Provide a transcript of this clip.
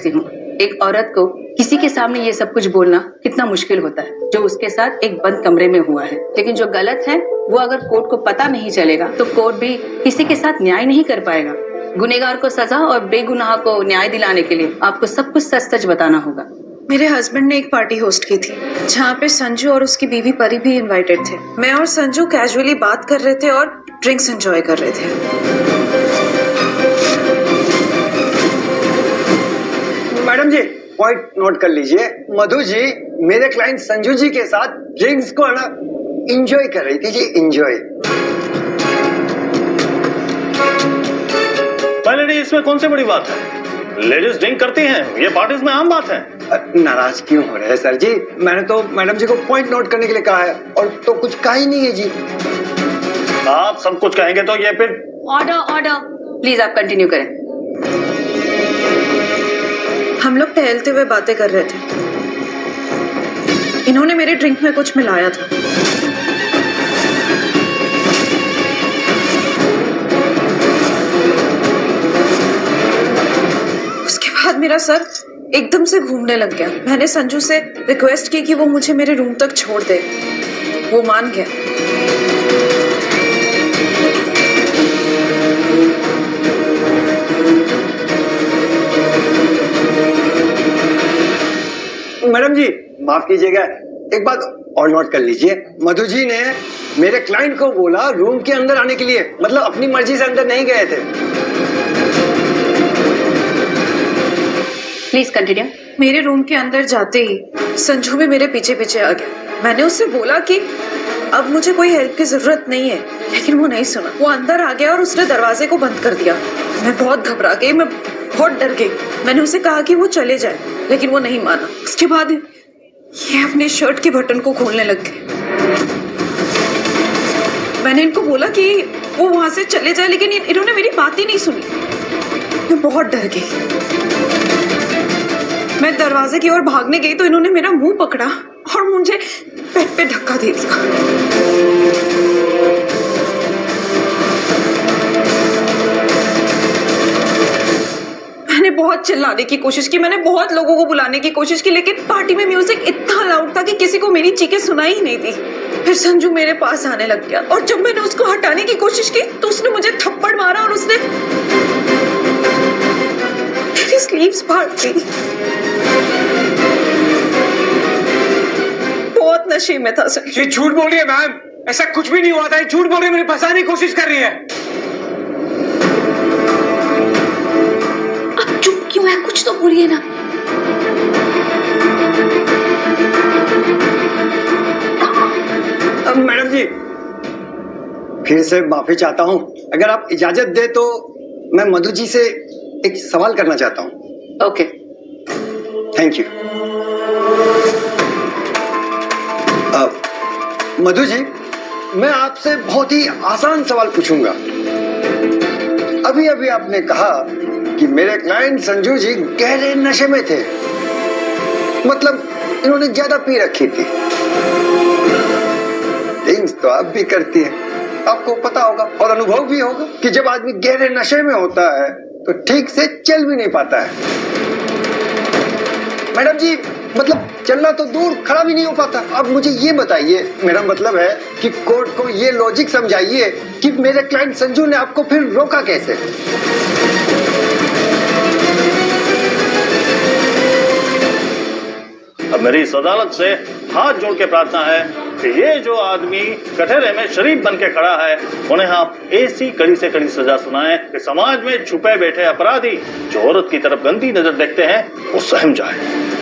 समझती हूँ। एक औरत को किसी के सामने ये सब कुछ बोलना कितना मुश्किल होता है, जो उसके साथ एक बंद कमरे में हुआ है। लेकिन जो गलत है वो अगर कोर्ट को पता नहीं चलेगा तो कोर्ट भी किसी के साथ न्याय नहीं कर पाएगा। गुनहगार को सजा और बेगुनाह को न्याय दिलाने के लिए आपको सब कुछ सच सच बताना होगा। मेरे हस्बैंड ने एक पार्टी होस्ट की थी जहाँ पे संजू और उसकी बीवी परी भी इनवाइटेड थे। मैं और संजू कैजुअली बात कर रहे थे और ड्रिंक्स एंजॉय कर रहे थे। मैडम जी पॉइंट नोट कर लीजिए, मधु जी मेरे क्लाइंट संजू जी के साथ ड्रिंक्स को ना एंजॉय कर रही थी जी, एंजॉय। फाइनली इसमें कौन सी बड़ी बात है? लेडीज ड्रिंक करती हैं, ये पार्टीज में आम बात है। नाराज क्यों हो रहे हैं सर जी? मैंने तो मैडम जी को पॉइंट नोट करने के लिए कहा है और तो कुछ कहा ही नहीं है जी। आप सब कुछ कहेंगे तो ये फिर ऑर्डर प्लीज आप कंटिन्यू करें। हम लोग टहलते हुए बातें कर रहे थे। इन्होंने मेरे ड्रिंक में कुछ मिलाया था। उसके बाद मेरा सर एकदम से घूमने लग गया। मैंने संजू से रिक्वेस्ट की कि वो मुझे मेरे रूम तक छोड़ दे। वो मान गया। मैडम जी माफ कीजिएगा, एक बात और नोट कर लीजिए, मधु जी ने मेरे क्लाइंट को बोला रूम के अंदर आने के लिए, मतलब अपनी मर्जी से अंदर नहीं गए थे। Please continue. मेरे रूम के अंदर जाते ही संजू भी मेरे पीछे पीछे आ गया। मैंने उससे बोला कि अब मुझे कोई हेल्प की जरूरत नहीं है, लेकिन वो नहीं सुना। वो अंदर आ गया और उसने दरवाजे को बंद कर दिया। मैं बहुत घबरा गई, मैं बहुत डर गई। मैंने उसे कहा कि वो चले जाए, लेकिन वो नहीं माना। उसके बाद ये अपने शर्ट के बटन को खोलने लग गए। मैंने इनको बोला कि वो वहां से चले जाए, लेकिन इन्होंने मेरी बात ही नहीं सुनी। मैं बहुत डर गई। मैं दरवाजे की ओर भागने गई तो इन्होंने मेरा मुंह पकड़ा और मुझे पेट पे धक्का दे दिया। मैंने बहुत चिल्लाने की कोशिश की, मैंने बहुत लोगों को बुलाने की कोशिश की, लेकिन पार्टी में म्यूजिक इतना लाउड था कि किसी को मेरी चीखें सुनाई ही नहीं दी। फिर संजू मेरे पास आने लग गया और जब मैंने उसको हटाने की कोशिश की तो उसने मुझे थप्पड़ मारा और उसने मेरी स्लीव्स फाड़ दी। बहुत नशे में था संजू। ये झूठ बोल रही है मैम, ऐसा कुछ भी नहीं हुआ था। झूठ बोल रही है, मुझे फंसाने की कोशिश कर रही है। आप चुप क्यों है? कुछ तो बोलिए ना। मैडम जी फिर से माफी चाहता हूँ, अगर आप इजाजत दे तो मैं मधु जी से एक सवाल करना चाहता हूँ। Okay thank you. Madhu ji मैं आपसे बहुत ही आसान सवाल पूछूंगा। अभी अभी आपने कहा कि मेरे क्लाइंट संजू जी गहरे नशे में थे, मतलब इन्होंने ज्यादा पी रखी थी। ड्रिंक्स तो आप भी करती हैं, आपको पता होगा और अनुभव भी होगा कि जब आदमी गहरे नशे में होता है तो ठीक से चल भी नहीं पाता है। मैडम जी मतलब चलना तो दूर, खड़ा भी नहीं हो पाता। अब मुझे ये बताइए, मेरा मतलब है कि कोर्ट को ये लॉजिक समझाइए कि मेरे क्लाइंट संजू ने आपको फिर रोका कैसे? अब मेरी इस अदालत से हाथ जोड़ के प्रार्थना है कि ये जो आदमी कटहरे में शरीफ बन के खड़ा है, उन्हें आप ऐसी कड़ी से कड़ी सजा सुनाएं कि समाज में छुपे बैठे अपराधी जो औरत की तरफ गंदी नजर देखते हैं वो सहम जाए।